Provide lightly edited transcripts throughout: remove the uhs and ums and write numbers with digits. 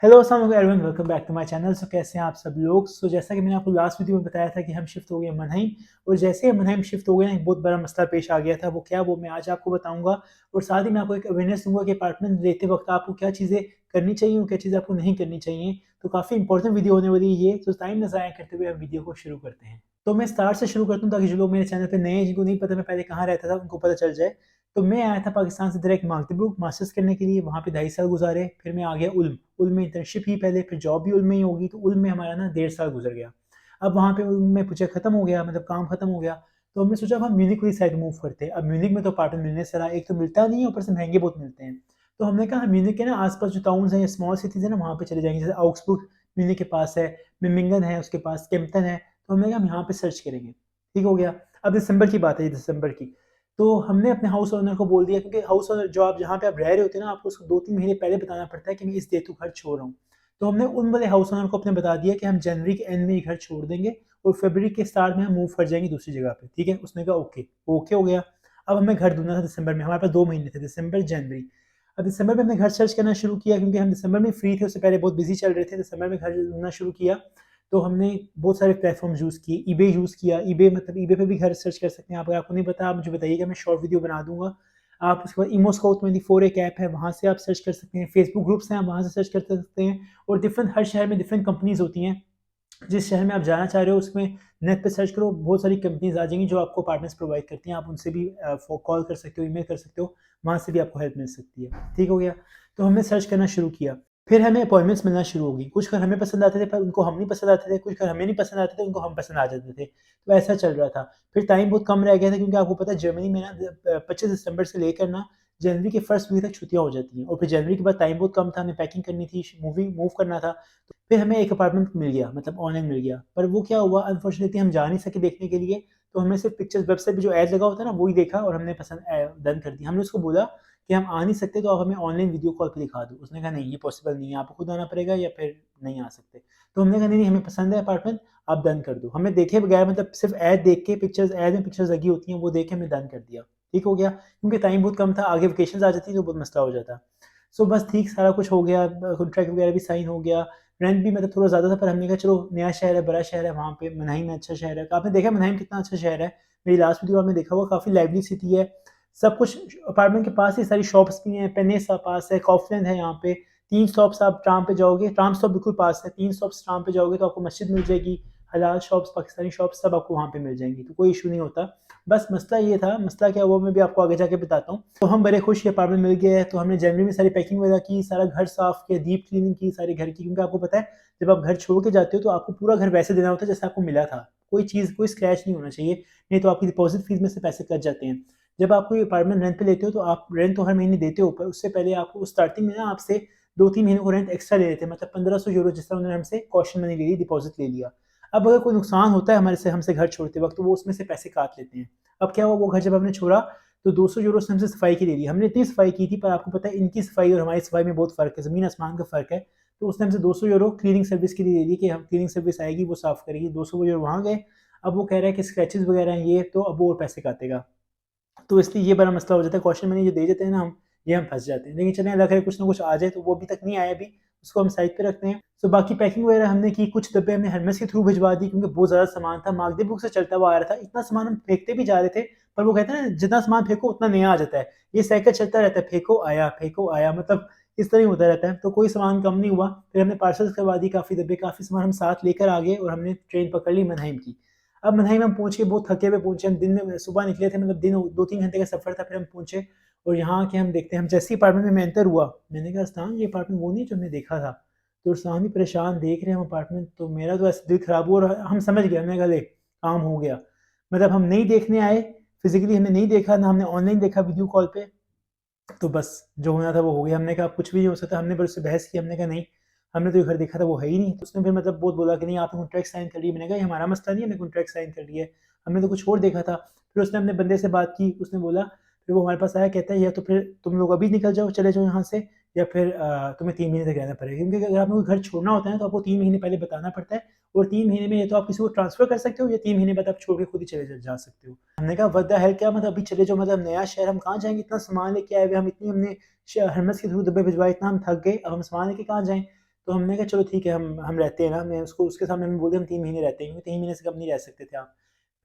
Hello अस्सलाम वालेकुम everyone, welcome back to my channel. कैसे हैं आप सब लोग। जैसा कि मैंने आपको लास्ट वीडियो में बताया था कि हम शिफ्ट हो गए मनहेम, और जैसे ही मनहेम शिफ्ट हो गए एक बहुत बड़ा मसला पेश आ गया था। वो क्या, वो मैं आज आपको बताऊंगा। और साथ ही मैं आपको एक अवेयरनेस दूंगा कि अपार्टमेंट लेते वक्त आपको क्या चीज़ें करनी चाहिए और क्या चीज़ें आपको नहीं करनी चाहिए। तो काफ़ी इंपॉर्टेंट वीडियो होने वाली है ये। तो टाइम न ज़ाया करते हुए हम वीडियो को शुरू करते हैं। तो मैं स्टार्ट से शुरू करता हूँ ताकि जो लोग मेरे चैनल पर नए हैं, जिनको नहीं पता मैं पहले कहाँ रहता था, उनको पता चल जाए। तो मैं आया था पाकिस्तान से डायरेक्ट मागदिब्रूक मास्टर्स करने के लिए। वहाँ पे 2.5 साल गुजारे। फिर मैं आ गया उल्म। उल्म में इंटर्नशिप ही पहले, फिर जॉब भी उल्म में ही होगी। तो उल्म में हमारा ना 1.5 साल गुजर गया। अब वहाँ पे उल्म में प्रोजेक्ट खत्म हो गया, मतलब काम खत्म हो गया। तो हमने सोचा अब हम म्यूनिक वाली साइड मूव करते हैं। अब म्यूनिक में तो अपार्टमेंट मिलने से रहा, एक तो मिलता नहीं है, ऊपर से महंगे बहुत मिलते हैं। तो हमने कहा हम म्यूनिक के ना आसपास जो टाउन्स हैं या स्मॉल सिटीज़ है ना, वहाँ पे चले जाएंगे। जैसे आउक्सबुर्ग म्यूनिक के पास है, मिमिंगन है, उसके पास केम्पटन है। तो हमने कहा हम यहाँ पे सर्च करेंगे। ठीक हो गया। अब दिसंबर की बात है, ये दिसंबर की। तो हमने अपने हाउस ओनर को बोल दिया, क्योंकि हाउस ओनर जो आप जहाँ पे आप रह रहे होते हैं ना, आपको उसको 2-3 महीने पहले बताना पड़ता है कि मैं इस डेट को घर छोड़ रहा हूँ। तो हमने उन वाले हाउस ओनर को अपने बता दिया कि हम जनवरी के एंड में ये घर छोड़ देंगे और फरवरी के स्टार्ट में हम मूव कर जाएंगे दूसरी जगह पे। ठीक है, उसने कहा ओके। ओके हो गया। अब हमें घर ढूंढना था दिसंबर में। हमारे पास 2 महीने थे, दिसंबर जनवरी। अब दिसंबर में हमने घर सर्च करना शुरू किया, क्योंकि हम दिसंबर में फ्री थे, उससे पहले बहुत बिजी चल रहे थे। दिसंबर में घर ढूंढना शुरू किया। तो हमने बहुत सारे प्लेटफॉर्म यूज़ किए। ईबे यूज़ किया। ईबे मतलब ईबे पे भी घर सर्च कर सकते हैं आप। अगर आपको नहीं पता आप मुझे बताइएगा, मैं शॉर्ट वीडियो बना दूंगा। आप उसके बाद इमो स्काउट 24 एक ऐप है, वहाँ से आप सर्च कर सकते हैं। फेसबुक ग्रुप्स हैं, आप वहाँ से सर्च कर सकते हैं। और डिफरेंट हर शहर में डिफरेंट कंपनीज होती हैं। जिस शहर में आप जाना चाह रहे हो उसमें नेट पे सर्च करो, बहुत सारी कंपनीज आ जाएंगी जो आपको अपार्टमेंट्स प्रोवाइड करती हैं। आप उनसे भी कॉल कर सकते हो, ईमेल कर सकते हो। वहाँ से भी आपको हेल्प मिल सकती है। ठीक हो गया। तो हमने सर्च करना शुरू किया। फिर हमें अपॉइंटमेंट्स मिलना शुरू होगी। कुछ घर हमें पसंद आते थे पर उनको हम नहीं पसंद आते थे, कुछ घर हमें नहीं पसंद आते थे, उनको हम पसंद आ जाते थे। तो ऐसा चल रहा था। फिर टाइम बहुत कम रह गया था, क्योंकि आपको पता है जर्मनी में ना 25 दिसंबर से लेकर ना जनवरी के फर्स्ट वीक तक छुट्टियाँ हो जाती हैं। और फिर जनवरी के बाद टाइम बहुत कम था, हमें पैकिंग करनी थी, मूव करना था। फिर हमें एक अपार्टमेंट मिल गया, मतलब ऑनलाइन मिल गया। पर वो क्या हुआ, अनफॉर्चुनेटली हम जा नहीं सके देखने के लिए। तो हमने सिर्फ पिक्चर्स, वेबसाइट पे जो ऐड लगा होता है ना, वही देखा और हमने पसंद डन कर दिया। हमने उसको बोला कि हम आ नहीं सकते, तो आप हमें ऑनलाइन वीडियो कॉल पे दिखा दो। उसने कहा नहीं, ये पॉसिबल नहीं है, आपको खुद आना पड़ेगा या फिर नहीं आ सकते। तो हमने कहा नहीं नहीं, हमें पसंद है अपार्टमेंट, आप डन कर दो। हमें देखे बगैर, मतलब सिर्फ ऐड देख के, पिक्चर्स, ऐड में पिक्चर्स लगी होती हैं, वो देख के हमने डन कर दिया। ठीक हो गया, क्योंकि टाइम बहुत कम था, आगे वेकेशन आ जाती तो बहुत मसला हो जाता। सो बस ठीक, सारा कुछ हो गया, कॉन्ट्रैक्ट वगैरह भी साइन हो गया। रेंट भी मतलब थोड़ा ज़्यादा था, पर हमने कहा चलो नया शहर है, बड़ा शहर है, वहाँ पे मनहेम में अच्छा शहर है। तो आपने देखा मनहेम कितना अच्छा शहर है। मेरी लास्ट वीडियो आपने देखा होगा, काफ़ी लाइवली सिटी है। सब कुछ अपार्टमेंट के पास ही सारी शॉप्स भी हैं। पेनेसा पास है, कॉफलैंड है यहाँ पे। 3 स्टॉप्स आप ट्राम पे जाओगे, ट्राम स्टॉप बिल्कुल पास है। 3 स्टॉप्स ट्राम पे जाओगे तो आपको मस्जिद मिल जाएगी, हलाल शॉप्स, पाकिस्तानी शॉप्स, सब आपको वहाँ पे मिल जाएंगी। तो कोई इशू नहीं होता। बस मसला ये था, मसला क्या हुआ मैं भी आपको आगे जाके बताता हूँ। तो हम बड़े खुश, ये अपार्टमेंट मिल गया है। तो हमने जनवरी में सारी पैकिंग वगैरह की, सारा घर साफ किया, डीप क्लीनिंग की सारे घर की। क्योंकि आपको पता है जब आप घर छोड़ के जाते हो तो आपको पूरा घर वैसे देना होता है जैसे आपको मिला था। कोई चीज़, कोई स्क्रैच नहीं होना चाहिए, नहीं तो आपकी डिपॉजिट फीस में से पैसे कट जाते हैं। जब आप कोई अपार्टमेंट रेंट पे लेते हो तो आप रेंट तो हर महीने देते हो, पर उससे पहले आपको स्टार्टिंग में ना आपसे 2-3 महीनों को रेंट एक्स्ट्रा ले लेते हैं। मतलब 1500 यूरो जिस तरह उन्होंने हमसे कॉशन मनी ले ली, डिपॉजिट ले लिया। अब अगर कोई नुकसान होता है हमारे से, हमसे घर छोड़ते वक्त, तो वो उसमें से पैसे काट लेते हैं। अब क्या हुआ, वो घर जब हमने छोड़ा तो 200 यूरो से हमसे सफाई की ले ली। हमने इतनी सफाई की थी, पर आपको पता है इनकी सफाई और हमारी सफाई में बहुत फ़र्क है, ज़मीन आसमान का फ़र्क है। तो उसने हमसे 200 यूरो क्लीनिंग सर्विस के लिए ले ली कि हम क्लीनिंग सर्विस आएगी, वो साफ़ करेगी। 200 यूरो वहाँ गए। अब वो कह रहा है कि स्क्रैचेस वगैरह हैं ये, तो अब वो और पैसे काटेगा। तो इसलिए ये बड़ा मसला हो जाता है, कॉशन मनी जो दे देते हैं ना हम, ये हम फँस जाते हैं। लेकिन चलें, अल्लाह करे कुछ ना कुछ आ जाए। तो वो अभी तक नहीं आया अभी, उसको हम साइड पे रखते हैं। तो बाकी पैकिंग वगैरह हमने की, कुछ डब्बे हमने हरमस के थ्रू भिजवा दी, क्योंकि बहुत ज़्यादा सामान था, मागदीबुक से चलता हुआ आ रहा था। इतना सामान हम फेंकते भी जा रहे थे, पर वो कहते हैं ना जितना सामान फेंको उतना नया आ जाता है। ये साइकिल चलता रहता है, फेंको आया, मतलब इस तरह ही होता रहता है। तो कोई सामान कम नहीं हुआ। फिर हमने पार्सल्स करवा दी काफ़ी डब्बे, काफ़ी सामान हम साथ लेकर आ गए और हमने ट्रेन पकड़ ली मनहेम की। अब मनहेम हम पहुँच के बहुत थके हुए पहुँचे। हम दिन में सुबह निकले थे, मतलब दिन 2-3 घंटे का सफ़र था। फिर हम पहुँचे और यहाँ आके हम देखते हैं, हम जैसे ही अपार्टमेंट में मैं एंटर हुआ, मैंने कहा अरसलान ये अपार्टमेंट वो नहीं है जो हमने देखा था। तो अरसलान भी परेशान देख रहे हैं हम अपार्टमेंट। तो मेरा तो ऐसे दिल ख़राब हुआ और हम समझ गए, हमने कहा ले काम हो गया। मतलब हम नहीं देखने आए, फिज़िकली हमने नहीं देखा, ना हमने ऑनलाइन देखा वीडियो कॉल पे। तो बस जो होना था वो हो गया। हमने कहा कुछ भी नहीं हो सकता। हमने फिर उससे बहस की, हमने कहा नहीं, हमने तो ये घर देखा था, वो है ही नहीं। तो उसने फिर मतलब बहुत बोला कि नहीं आपने कॉन्ट्रैक्ट साइन कर लिया। मैंने कहा ये हमारा मसला नहीं है, हमने कॉन्ट्रैक्ट साइन कर लिया है, हमने तो कुछ और देखा था। फिर उसने अपने बंदे से बात की, उसने बोला, फिर वो हमारे पास आया, कहता है या तो फिर तुम लोग अभी निकल जाओ, चले जाओ यहाँ से, या फिर तुम्हें 3 महीने तक रहना पड़ेगा। क्योंकि अगर आपको घर छोड़ना होता है ना, तो आपको 3 महीने पहले बताना पड़ता है। और 3 महीने में या तो आप किसी को ट्रांसफ़र कर सकते हो, या 3 महीने बाद आप छोड़ के खुद ही चले जा सकते हो। हमने कहा व्हाट द हेल, क्या मतलब अभी चले जाओ, मतलब नया शहर, हम कहाँ जाएँगे, इतना सामान लेके आए हुए हम, इतनी हमने हरमस के थ्रू डब्बे भिजवाए, इतना हम थक गए, अब हम सामान लेके कहाँ जाएँ। तो हमने कहा चलो ठीक है, हम रहते हैं ना। मैं उसको उसके सामने मैं बोल दिया हम 3 महीने रहते हैं, क्योंकि 3 महीने से कम नहीं रह सकते थे आप।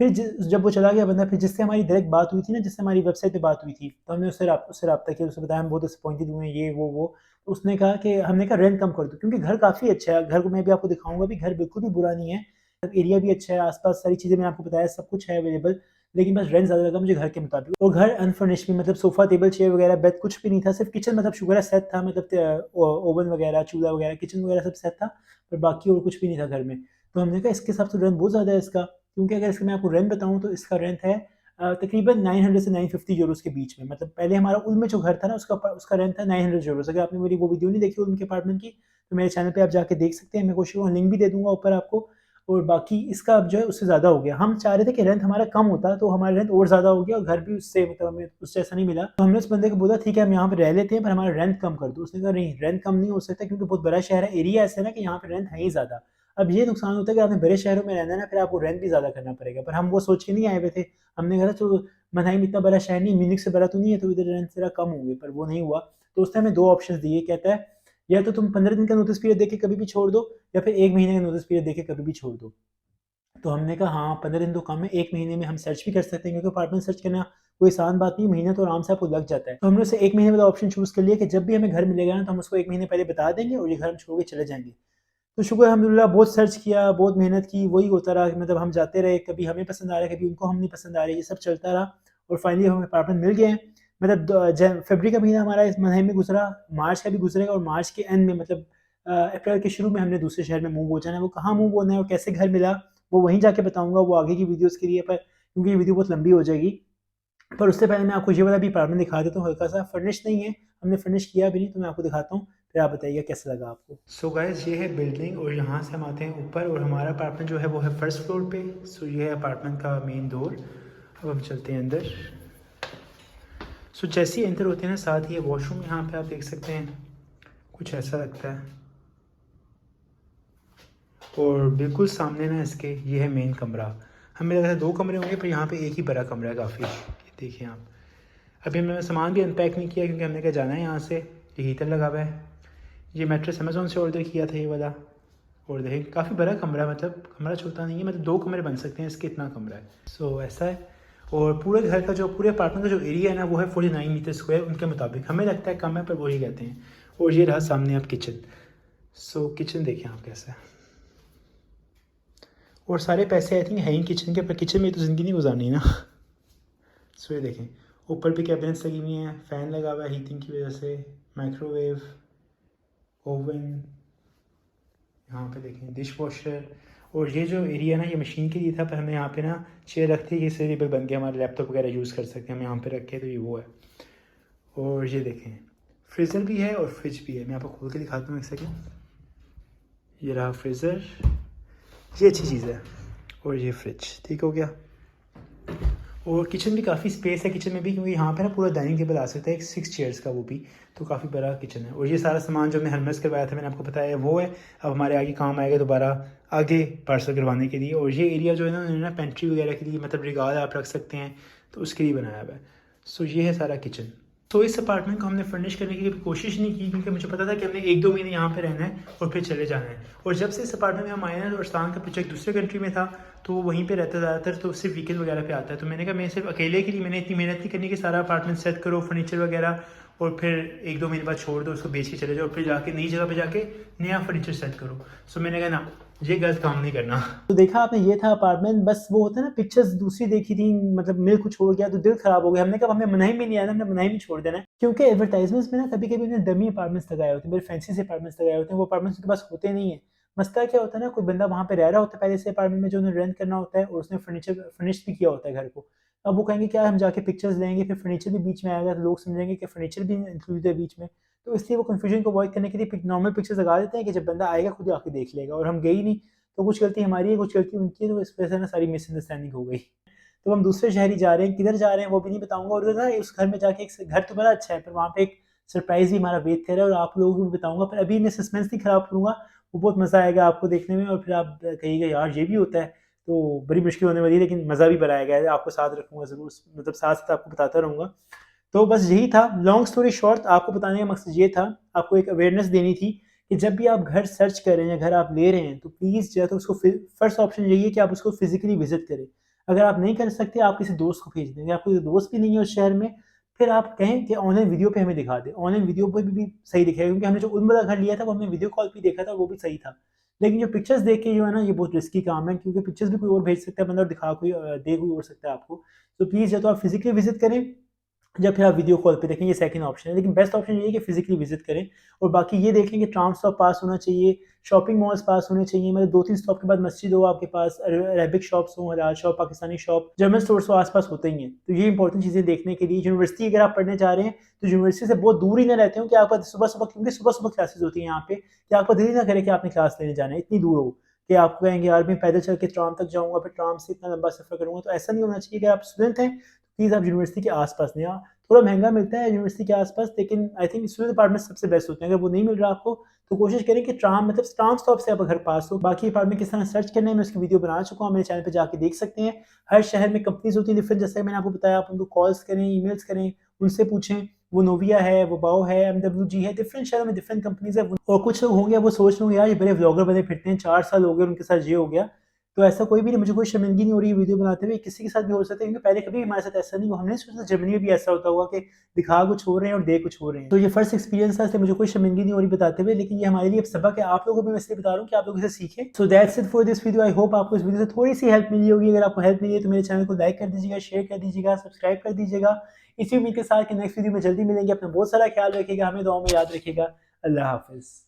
फिर जब वो चला गया बंदा, फिर जिससे हमारी डायरेक्ट बात हुई थी ना, जिससे हमारी वेबसाइट पे बात हुई थी, तो हमने उससे रब्ता किया, उसे बताया हम बहुत डिसअपॉइंटेड हुए हैं, ये वो। तो उसने कहा कि हमने कहा रेंट कम कर दो, क्योंकि घर काफ़ी अच्छा है, घर को मैं भी आपको दिखाऊँगा भी, घर बिल्कुल भी बुरा नहीं है। एरिया भी अच्छा है, आस-पास सारी चीज़ें मैंने आपको बताया, सब कुछ है अवेलेबल, लेकिन बस रेंट ज़्यादा लगा मुझे घर के मुताबिक। और घर अनफर्निश्ड भी, मतलब सोफ़ा, टेबल, चेयर वगैरह, बेड कुछ भी नहीं था, सिर्फ़ किचन मतलब शुक्र है सेट था, मतलब ओवन वगैरह, चूल्हा वगैरह, किचन वगैरह सब सेट था, पर बाकी और कुछ भी नहीं था घर में। तो हमने कहा इसके हिसाब से रेंट बहुत ज़्यादा है इसका, क्योंकि अगर इसका मैं आपको रेंट बताऊँ तो इसका रेंट है तकरीबन 900 से 950 यूरोज़ के बीच में। मतलब पहले हमारा उल में जो घर था ना, उसका रेंट था 900 यूरोज़। अगर आपने मेरी वो वीडियो नहीं देखी उनके अपार्टमेंट की, तो मेरे चैनल पे आप जाके देख सकते हैं। मैं कोशिश करूँगा लिंक भी दे दूँगा ऊपर आपको। और बाकी इसका अब जो है उससे ज़्यादा हो गया। हम चाह रहे थे कि रेंट हमारा कम होता, तो हमारा रेंट और ज़्यादा हो गया और घर भी उससे मतलब हमें उससे ऐसा नहीं मिला। तो हमने उस बंदे को बोला ठीक है हम यहाँ पे रह लेते हैं, पर हमारा रेंट कम कर दो। उसने कहा नहीं, रेंट कम नहीं हो सकता, क्योंकि बहुत बड़ा शहर है, एरिया ऐसा है ना कि यहाँ पे रेंट है ही ज़्यादा। अब ये नुकसान होता है कि आपने बड़े शहरों में रहना है ना, फिर आपको रेंट भी ज़्यादा करना पड़ेगा। पर हम वो सोच के नहीं आए हुए थे। हमने कहा था चलो मनहाइम इतना बड़ा शहर नहीं, म्यूनिख से बड़ा तो नहीं है, तो इधर रेंट ज़रा कम होंगे, पर वो नहीं हुआ। तो उसने हमें 2 ऑप्शंस दिए, कहता है या तो तुम 15 दिन का नोटिस पीरियड देके कभी भी छोड़ दो, या फिर 1 महीने का नोटिस पीरियड देके कभी भी छोड़ दो। तो हमने कहा हाँ, 15 दिन तो कम है, 1 महीने में हम सर्च भी कर सकते हैं, क्योंकि अपार्टमेंट सर्च करना कोई आसान बात नहीं है, महीना तो आराम से आपको लग जाता है। तो हमने उससे 1 महीने वाला ऑप्शन चूज़ कर लिया कि जब भी हमें घर मिलेगा ना, तो हम उसको 1 महीने पहले बता देंगे और ये घर हम छोड़ के चले जाएँगे। तो शुक्र अल्हम्दुलिल्लाह, बहुत सर्च किया, बहुत मेहनत की, वही होता रहा कि मतलब हम जाते रहे, कभी हमें पसंद आ रहा है, कभी उनको हम नहीं पसंद आ रहे, ये सब चलता रहा और फाइनली हमें अपार्टमेंट मिल गए हैं। मतलब फरवरी का महीना हमारा इस मनहेम में गुज़रा, मार्च का भी गुज़रेगा और मार्च के एंड में मतलब अप्रैल के शुरू में हमने दूसरे शहर में मूव हो जाना है। वो कहाँ मूव होना है और कैसे घर मिला, वो वहीं जाके बताऊँगा, वो आगे की वीडियोज़ के लिए, पर क्योंकि ये वीडियो बहुत लंबी हो जाएगी। पर उससे पहले मैं आपको ये वाला भी अपार्टमेंट दिखा देता हूँ, हल्का-सा फर्निश्ड नहीं है, हमने फर्निश किया भी नहीं, तो मैं आपको दिखाता हूँ, फिर आप बताइएगा कैसा लगा आपको। सो गाइस, ये है बिल्डिंग और यहाँ से हम आते हैं ऊपर और हमारा अपार्टमेंट जो है वो है फर्स्ट फ्लोर पे। सो ये है अपार्टमेंट का मेन डोर। अब हम चलते हैं अंदर। सो जैसे ही एंटर होते हैं ना, साथ ही ये वॉशरूम यहाँ पे आप देख सकते हैं, कुछ ऐसा लगता है। और बिल्कुल सामने ना इसके ये है मेन कमरा। हमें लगा था 2 कमरे होंगे, पर यहाँ पे एक ही बड़ा कमरा है काफ़ी। ये देखिए आप। अभी हमने सामान भी अनपैक नहीं किया, क्योंकि हमने कहा जाना है यहाँ से। ये हीटर लगा हुआ है। ये मैट्रेस अमेज़न से ऑर्डर किया था, ये वाला। और देखें काफ़ी बड़ा कमरा है, मतलब कमरा छोटा नहीं है, मतलब 2 कमरे बन सकते हैं इसके, इतना कमरा है। सो ऐसा है। और पूरे घर का जो, पूरे अपार्टमेंट का जो एरिया है ना, वो है 49 मीटर स्क्वायर उनके मुताबिक। हमें लगता है कम है, पर वही कहते हैं। और ये रहा सामने आप किचन। सो किचन देखें आप कैसा है। और सारे पैसे आई थिंक हैं ही किचन के, पर किचन में तो ज़िंदगी नहीं गुजारनी ना। सो ये देखें, ऊपर भी कैबिनेट्स लगी हुई हैं, फ़ैन लगा हुआ है हीटिंग की वजह से, माइक्रोवेव, ओवन, यहाँ पे देखें डिश वॉशर। और ये जो एरिया ना, ये मशीन के लिए था, पर हमने यहाँ पे ना चेयर रखते ही इससे टेबल बन गया, हमारे लैपटॉप वगैरह यूज़ कर सकते हैं हम यहाँ पे रख के, तो ये वो है। और ये देखें फ्रीज़र भी है और फ्रिज भी है। मैं आपको खोल के दिखाता हूँ एक सेकेंड। ये रहा फ्रीज़र, ये अच्छी चीज़ है। और ये फ्रिज ठीक हो गया। और किचन भी काफ़ी स्पेस है किचन में भी, क्योंकि यहाँ पे ना पूरा डाइनिंग टेबल आ सकता है, एक 6 चेयर्स का, वो भी तो काफ़ी बड़ा किचन है। और ये सारा सामान जो हमने हरमस करवाया था, मैंने आपको बताया वो है। अब हमारे आगे काम आएगा दोबारा आगे पार्सल करवाने के लिए। और ये एरिया जो है ना, उन्होंने ना पेंट्री वगैरह के लिए, मतलब रिगाल आप रख सकते हैं, तो उसके लिए बनाया हुआ है। सो ये है सारा किचन। तो इस अपार्टमेंट को हमने फर्निश करने की कभी कोशिश नहीं की, क्योंकि मुझे पता था कि हमने 1-2 महीने यहाँ पे रहना है और फिर चले जाना है। और जब से इस अपार्टमेंट में हम आए हैं, और स्थान का प्रोजेक्ट दूसरे कंट्री में था, तो वो वहीं पे रहता ज़्यादातर, तो सिर्फ वीकेंड वगैरह पे आता है। तो मैंने कहा मैं सिर्फ अकेले के लिए, मैंने इतनी मेहनत नहीं करनी कि सारा अपार्टमेंट सेट करो, फर्नीचर वगैरह, और फिर 1-2 महीने बाद छोड़ दो, उसको बेच के चले जाओ, फिर जाके नई जगह पे जाके नया फर्नीचर सेट करो। सो मैंने कहा ना, ये गलत काम नहीं करना। तो देखा आपने, ये था अपार्टमेंट। बस वो होता है ना, पिक्चर्स दूसरी देखी थी, मतलब मिल कुछ हो गया तो दिल खराब हो गया। हमने कहा हमें मनाही में नहीं आना, हमने मनाही में छोड़ देना है, क्योंकि एडवर्टाइजमेंट्स में ना कभी कभी उन्हें डमी अपार्टमेंट्स लगाए होते हैं, बड़े फैंसी से अपार्टमेंट्स लगाए होते हैं, वो अपार्टमेंट्स उनके पास होते नहीं है। मसला क्या होता है ना, कोई बंदा वहाँ पे रह रहा होता है पहले से अपार्टमेंट में, जो उन्हें रेंट करना होता है, और उसने फर्निश भी किया होता है घर को। अब वो कहेंगे क्या, हम जाके पिक्चर्स लेंगे, फिर फर्नीचर भी बीच में आएगा, तो लोग समझेंगे कि फर्नीचर भी इंक्लूड है बीच में। तो इसलिए वो कन्फ्यूजन को अवॉइड करने के लिए नॉर्मल पिक्चर्स लगा देते हैं कि जब बंदा आएगा खुद ही आके देख लेगा। और हम गए ही नहीं, तो कुछ गलती हमारी है, कुछ गलती उनकी है, तो इस वजह से ना सारी मिसअंडरस्टैंडिंग हो गई। तो हम दूसरे शहर ही जा रहे हैं, किधर जा रहे हैं वो भी नहीं बताऊँगा। और उधर ना उस घर में जाके, एक घर तो बड़ा अच्छा है, पर वहाँ पे एक सरप्राइज़ भी हमारा वेट कर रहा है, और आप लोगों को भी बताऊँगा, पर अभी मैं सस्पेंस नहीं खराब करूँगा। वो बहुत मज़ा आएगा आपको देखने में, और फिर आप कहिएगा यार ये भी होता है, तो बड़ी मुश्किल होने वाली है, लेकिन मज़ा भी बड़ा आएगा। आपको साथ रखूँगा ज़रूर, मतलब साथ-साथ आपको बताता रहूँगा। तो बस यही था, लॉन्ग स्टोरी शॉर्ट, आपको बताने का मकसद ये था, आपको एक अवेयरनेस देनी थी कि जब भी आप घर सर्च कर रहे हैं या घर आप ले रहे हैं तो प्लीज़ जो है तो उसको फर्स्ट ऑप्शन यही है कि आप उसको फिज़िकली विज़िट करें। अगर आप नहीं कर सकते आप किसी दोस्त को भेज दें, अगर आपको कोई दोस्त भी नहीं है उस शहर में, फिर आप कहें कि ऑनलाइन वीडियो पे हमें दिखा दें। ऑनलाइन वीडियो पे भी सही दिखेगा क्योंकि हमने जो उन वाला घर लिया था वो हमने वीडियो कॉल पे देखा था, वो भी सही था। लेकिन जो पिक्चर्स देख के जो है ना ये बहुत रिस्की काम है क्योंकि पिक्चर्स भी कोई और भेज सकता है बंदा और दे कोई और सकता है आपको। तो प्लीज़ या तो आप फिज़िकली विज़िट करें या फिर आप वीडियो कॉल पे देखें, ये सेकंड ऑप्शन है। लेकिन बेस्ट ऑप्शन ये है कि फिज़िकली विज़िट करें और बाकी ये देखें कि ट्राम स्टॉप पास होना चाहिए, शॉपिंग मॉल्स पास होने चाहिए, मतलब 2-3 स्टॉप के बाद मस्जिद हो आपके पास, अरेबिक शॉप्स हों, हलाल shop, Pakistani shop, general stores तो आस-पास होते ही हैं। तो ये इंपॉर्टेंट चीज़ें देखने के लिए यूनिवर्सिटी अगर आप पढ़ने जा रहे हैं, तो यूनिवर्सिटी से बहुत दूर ही ना रहते हो कि आपका सुबह-सुबह, क्योंकि सुबह-सुबह क्लासेस होती हैं यहाँ पे, कि आपका दिल ही ना करे कि आपने क्लास लेने जाना है, इतनी दूर हो कि आप कहेंगे यार मैं पैदल चल के ट्राम तक जाऊँगा, फिर ट्राम से इतना लंबा सफ़र करूँगा। तो ऐसा नहीं होना चाहिए। अगर आप स्टूडेंट हैं, प्लीज़ आप यूनिवर्सिटी के आस-पास नहीं, थोड़ा महँगा मिलता है यूनिवर्सिटी के आस-पास, लेकिन आई थिंक स्टूडेंट अपार्टमेंट सबसे बेस्ट होते हैं। अगर वो नहीं मिल रहा आपको, तो कोशिश करें कि ट्राम स्टॉप से आपका घर पास हो। बाकी अपार्टमेंट किस तरह सर्च करना है, मैं उसकी वीडियो बना चुका हूँ, मेरे चैनल पे जाके देख सकते हैं। हर शहर में कंपनीज़ होती हैं डिफरेंट, जैसे मैंने आपको बताया, आप उनको कॉल्स करें, ईमेल्स करें, उनसे पूछें। वो नोविया है, वो बाओ है, एमडब्ल्यूजी है, डिफरेंट शहरों में डिफरेंट कंपनीज़ है। और कुछ लोग होंगे वो सोच रहे होंगे यार ये बड़े व्लॉगर बने फिरते हैं, 4 साल हो गए उनके साथ ये हो गया। तो ऐसा कोई भी नहीं, मुझे कोई शर्मिंदगी नहीं हो रही है वीडियो बनाते हुए, किसी के साथ भी हो सकता है क्योंकि पहले कभी हमारे साथ ऐसा नहीं हुआ। हमने नहीं सोचा जर्मनी में भी ऐसा होता होगा कि दिखा कुछ हो रहे हैं और दे कुछ हो रहे हैं। तो ये फर्स्ट एक्सपीरियंस था, इसलिए मुझे कोई शर्मिंदगी नहीं हो रही बताते हुए, लेकिन ये हमारे लिए एक सबक है। आप लोगों को भी मैं इसलिए बता रहा हूँ कि आप लोग इसे सीखें। So that's it for this video. I hope आपको इस वीडियो से थोड़ी सी हेल्प मिली होगी। अगर आपको हेल्प मिली है तो मेरे चैनल को लाइक कर दीजिएगा, शेयर कर दीजिएगा, सब्सक्राइब कर दीजिएगा। इसी उम्मीद के साथ कि नेक्स्ट वीडियो में जल्दी मिलेंगे। अपना बहुत सारा ख्याल रखिएगा, हमें दुआओं में याद रखिएगा। अल्लाह हाफ़िज़।